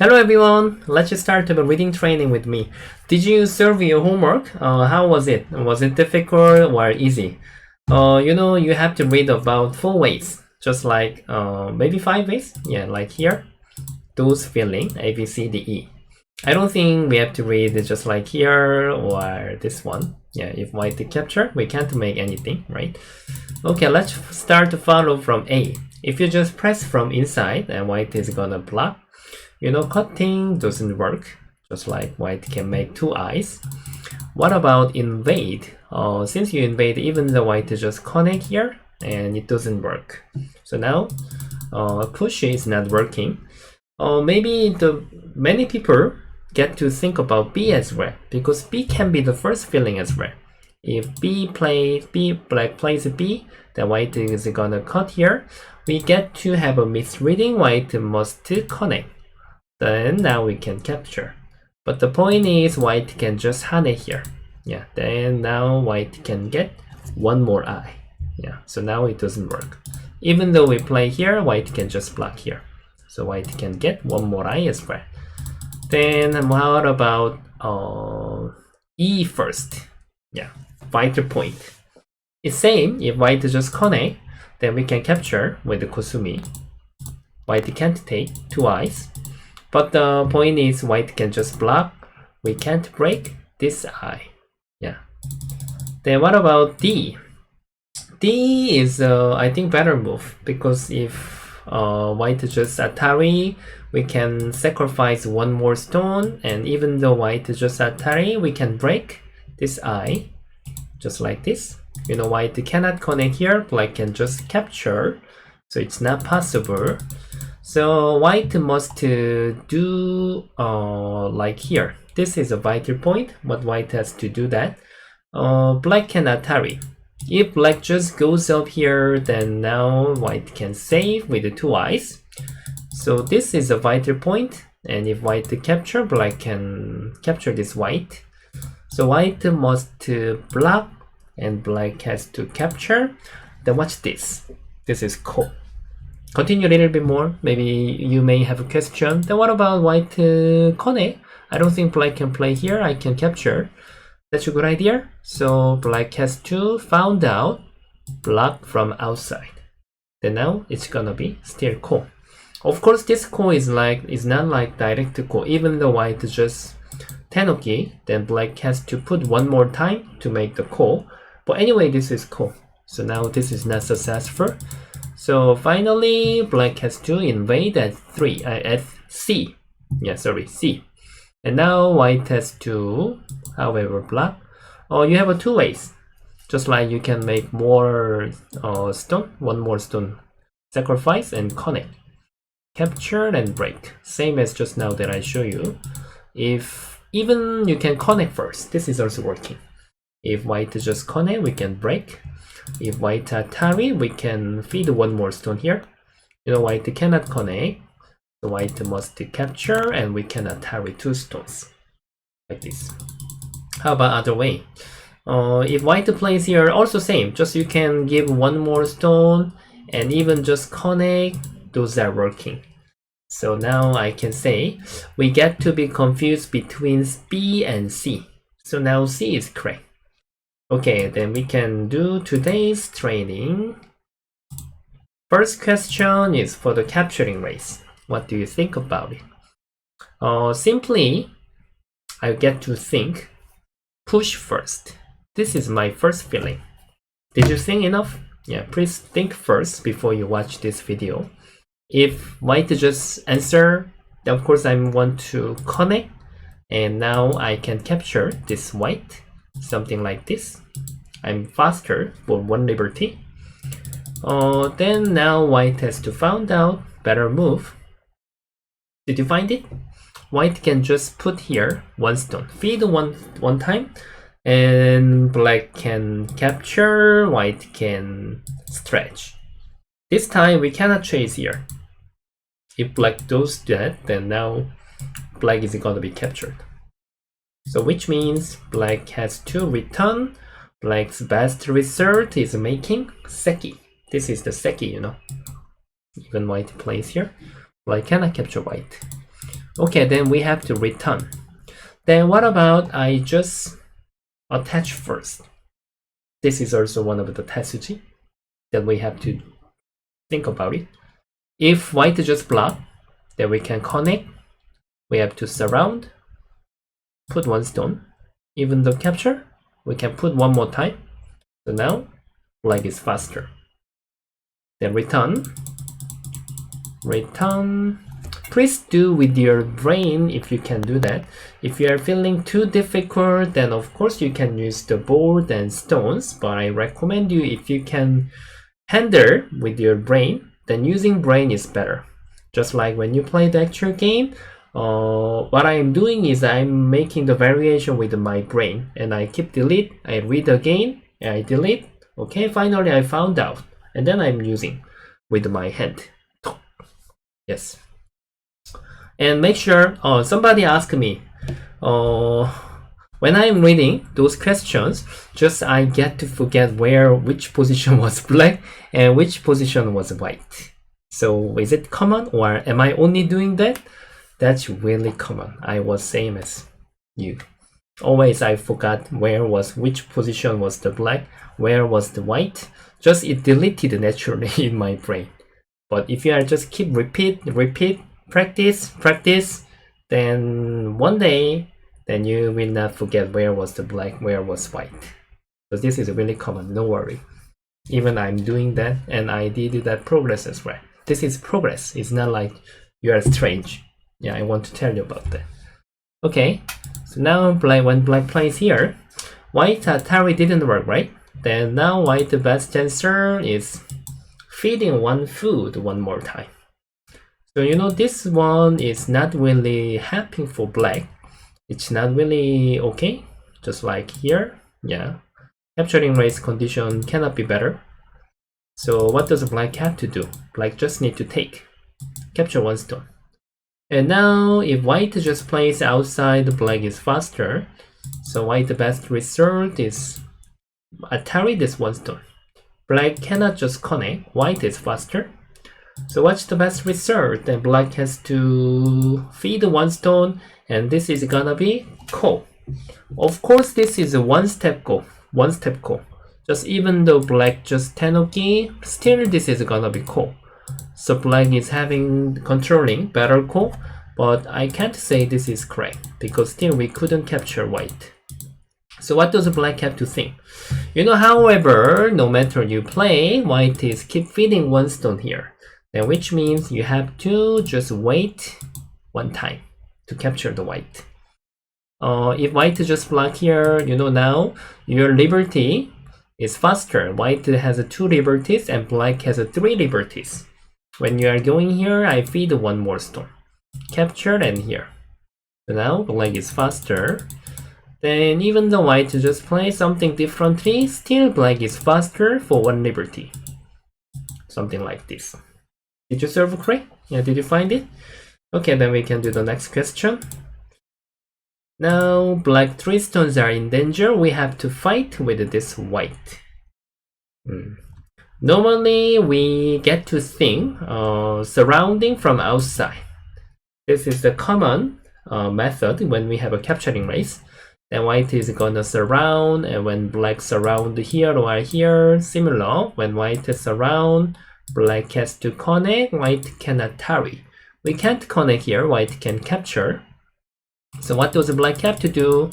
Hello everyone, let's start the reading training with me. Did you serve your homework? How was it? Was it difficult or easy? You have to read about 4 ways, just like maybe 5 ways. Yeah, like here, those filling A, B, C, D, E. I don't think we have to read it just like here or this one. Yeah, if white capture, we can't make anything, right? Okay, let's start to follow from A. If you just press from inside and white is gonna block, cutting doesn't work, just like white can make 2 eyes. What about invade? Since you invade, even the white just connect here and it doesn't work. So now push is not working. Maybe the many people get to think about B as well, because B can be the first filling as well. If black plays B, then white is gonna cut here. We get to have a misreading, white must connect. Then now we can capture. But the point is white can just hane here. Yeah, then now white can get one more eye. Yeah, so now it doesn't work. Even though we play here, white can just block here. So white can get one more eye as well. Then what about E first? Yeah, vital point. It's same, if white just connect, then we can capture with the Kosumi. White can't take 2 eyes. But the point is white can just block. We can't break this eye. Yeah. Then what about D? D is I think better move, because if white just Atari, we can sacrifice one more stone, and even though white just Atari, we can break this eye just like this. White cannot connect here, black can just capture, so it's not possible. So white must do like here. This is a vital point, but white has to do that. Black can Atari. If black just goes up here, then now white can save with the 2 eyes. So this is a vital point, and if white capture, black can capture this white. So white must block, and black has to capture. Then watch this. This is cool. Continue a little bit more. Maybe you may have a question. Then what about white connect? I don't think black can play here. I can capture. That's a good idea. So black has to found out block from outside. Then now it's gonna be still ko. Of course, this ko is not like direct ko. Even though white just tenoki, then black has to put one more time to make the ko. But anyway, this is ko. So now this is not successful. So finally, black has to invade at C. Yeah, sorry, C. And now white has to, however, block. You have 2 ways. Just like you can make more stone, one more stone, sacrifice and connect, capture and break. Same as just now that I show you. If even you can connect first, this is also working. If white just connect, we can break. If white Atari, we can feed one more stone here. White cannot connect. So white must capture, and we can Atari 2 stones. Like this. How about other way? If white plays here, also same. Just you can give one more stone, and even just connect. Those are working. So now I can say, we get to be confused between B and C. So now C is correct. Okay, then we can do today's training. First question is for the capturing race. What do you think about it? Simply, I get to think, push first. This is my first feeling. Did you think enough? Yeah, please think first before you watch this video. If white just answer, then of course I want to connect, and now I can capture this white. Something like this. I'm faster for 1 liberty. Then now white has to find out better move. Did you find it? White can just put here 1 stone, feed one time, and black can capture, white can stretch. This time we cannot chase here. If black does that, then now black is going to be captured. So which means black has to return. Black's best result is making seki. This is the seki, Even white plays here. Black cannot capture white. Okay, then we have to return. Then what about I just attach first? This is also one of the tesuji that we have to think about it. If white just block, then we can connect. We have to surround, put one stone. Even though capture, we can put one more time. So now black is faster. Then return. Please do with your brain if you can do that. If you are feeling too difficult, then of course you can use the board and stones, but I recommend you, if you can handle with your brain, then using brain is better. Just like when you play the actual game, what I am doing is I'm making the variation with my brain, and I keep delete, I read again, and I delete. Okay, finally I found out, and then I'm using with my hand. Yes. And make sure, somebody asked me, when I'm reading those questions, just I get to forget which position was black and which position was white. So is it common, or am I only doing that? That's really common. I was same as you. Always I forgot which position was the black, where was the white. Just it deleted naturally in my brain. But if you are just keep repeat, practice, then one day, then you will not forget where was the black, where was white. So this is really common, no worry. Even I'm doing that, and I did that progress as well. This is progress, it's not like you are strange. Yeah, I want to tell you about that. Okay, so now when black plays here, white Atari didn't work, right? Then now white, the best answer is feeding one food one more time. So you know this one is not really helping for black. It's not really okay. Just like here, yeah. Capturing race condition cannot be better. So what does black have to do? Black just need to capture one stone. And now if white just plays outside, black is faster. So white, the best result is Atari this one stone. Black cannot just connect, white is faster. So what's the best result? Then black has to feed one stone, and this is gonna be ko. Of course, this is a one step ko. Just even though black just tenuki, still this is gonna be ko. So black is controlling better ko, but I can't say this is correct because still we couldn't capture white. So what does black have to think? You know, however, no matter you play, white is keep feeding one stone here. Then which means you have to just wait one time to capture the white. If white just block here, you know now your liberty is faster. White has 2 liberties and black has 3 liberties. When you are going here, I feed one more stone. Capture and here. So now black is faster. Then even though white just play something differently, still black is faster for 1 liberty. Something like this. Did you solve correct? Yeah, did you find it? Okay, then we can do the next question. Now black 3 stones are in danger. We have to fight with this white. Normally we get to think surrounding from outside. This is the common method when we have a capturing race. Then white is gonna surround, and when black surround here or here, similar. When white surround, black has to connect, white cannot tarry. We can't connect here, white can capture. So what does black have to do?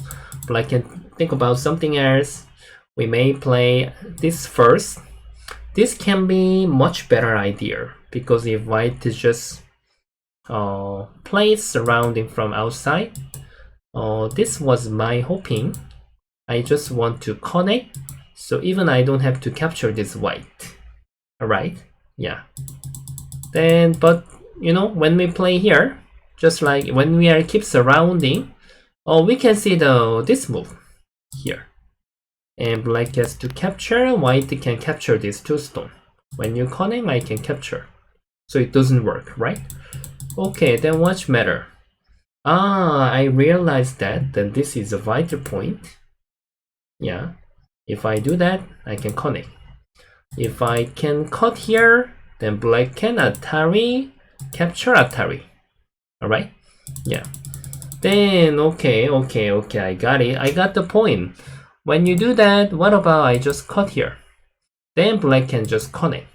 Black can think about something else. We may play this first. This can be much better idea, because if white just plays surrounding from outside, this was my hoping. I just want to connect, so even I don't have to capture this white. Alright, yeah. Then, but you know, when we play here, just like when we are keep surrounding, we can see this move here. And black has to capture, white can capture these 2 stones. When you connect, I can capture. So it doesn't work, right? Okay, then what's matter? I realized that then this is a vital point. Yeah, if I do that, I can connect. If I can cut here, then black can Atari, capture Atari. Alright? Yeah. Then, okay, I got it. I got the point. When you do that, what about I just cut here? Then black can just connect.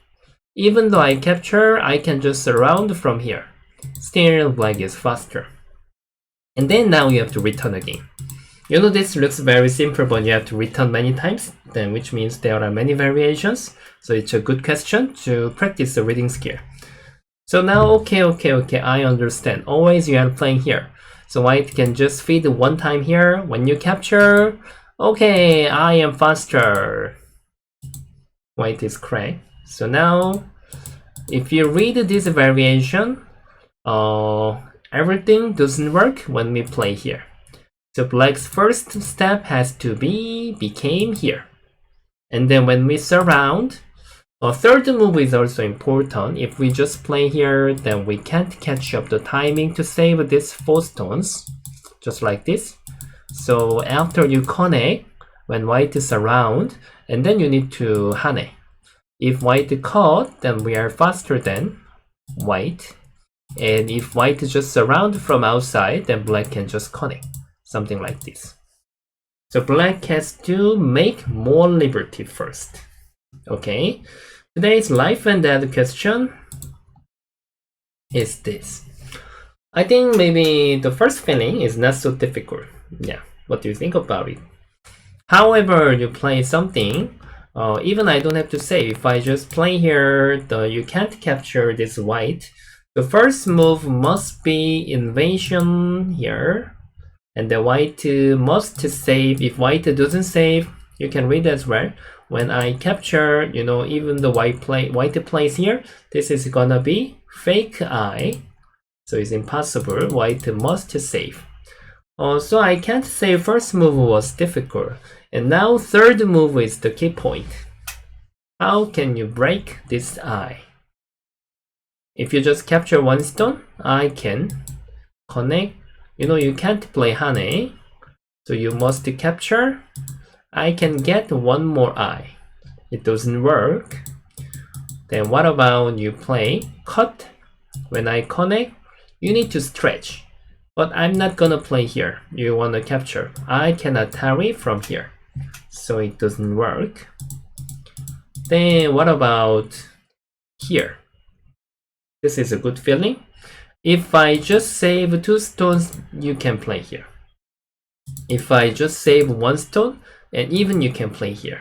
Even though I capture, I can just surround from here. Still, black is faster. And then now you have to return again. You know, this looks very simple, but you have to return many times, then which means there are many variations. So it's a good question to practice the reading skill. So now, okay, I understand. Always you are playing here. So white can just feed one time here. When you capture, okay, I am faster. White is correct. So now, if you read this variation, everything doesn't work when we play here. So black's first step has to be became here. And then when we surround, a third move is also important. If we just play here, then we can't catch up the timing to save these 4 stones, just like this. So after you connect, when white is around, and then you need to hane. If white cut, then we are faster than white. And if white is just surround from outside, then black can just connect, something like this. So black has to make more liberty first. Okay. Today's life and death question is this. I think maybe the first feeling is not so difficult. Yeah, what do you think about it? However, you play something, even I don't have to say, if I just play here, you can't capture this white. The first move must be invasion here, and the white must save. If white doesn't save, you can read as well. When I capture, you know, even the white plays here, this is gonna be fake eye. So it's impossible. White must save. So I can't say first move was difficult. And now third move is the key point. How can you break this eye? If you just capture one stone, I can connect. You know, you can't play hane. So you must capture. I can get one more eye. It doesn't work. Then what about you play cut? When I connect, you need to stretch. But I'm not gonna play here. You wanna capture. I cannot tarry from here. So it doesn't work. Then what about here? This is a good feeling. If I just save 2 stones, you can play here. If I just save 1 stone, and even you can play here.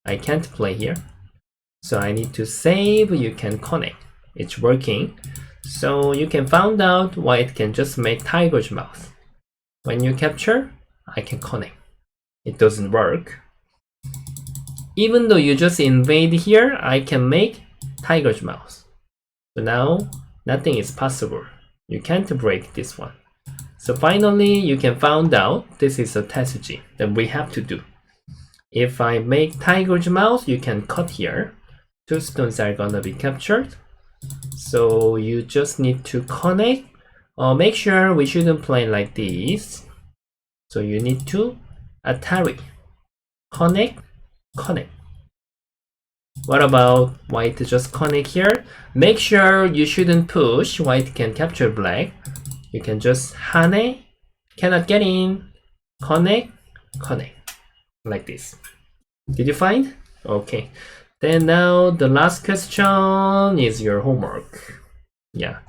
I can't play here. So I need to save, you can connect. It's working. So you can find out why it can just make tiger's mouth. When you capture, I can connect. It doesn't work. Even though you just invade here, I can make tiger's mouth. So now, nothing is possible. You can't break this one. So finally, you can find out this is a tesuji that we have to do. If I make tiger's mouth, you can cut here. 2 stones are gonna be captured. So you just need to connect. Make sure we shouldn't play like this. So you need to atari. Connect, connect. What about white just connect here? Make sure you shouldn't push. White can capture black. You can just hane, cannot get in, connect, connect, like this. Did you find? Okay. Then now the last question is your homework. Yeah.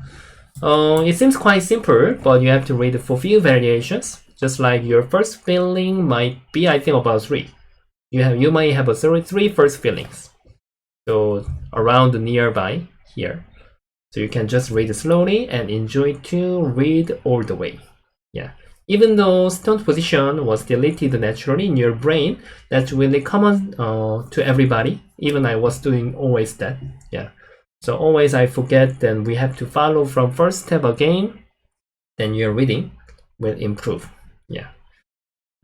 It seems quite simple, but you have to read for few variations. Just like your first feeling might be, I think, about 3. You might have a 3 first feelings. So around nearby here. So you can just read slowly and enjoy to read all the way. Yeah. Even though stone position was deleted naturally in your brain, that's really common to everybody. Even I was doing always that. Yeah. So always I forget, then we have to follow from first step again. Then your reading will improve. Yeah.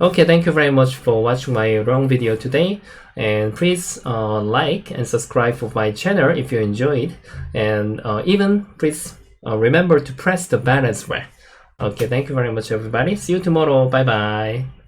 Okay, thank you very much for watching my long video today, and please like and subscribe for my channel if you enjoyed, and even please remember to press the bell as well. Okay, thank you very much everybody. See you tomorrow. Bye bye.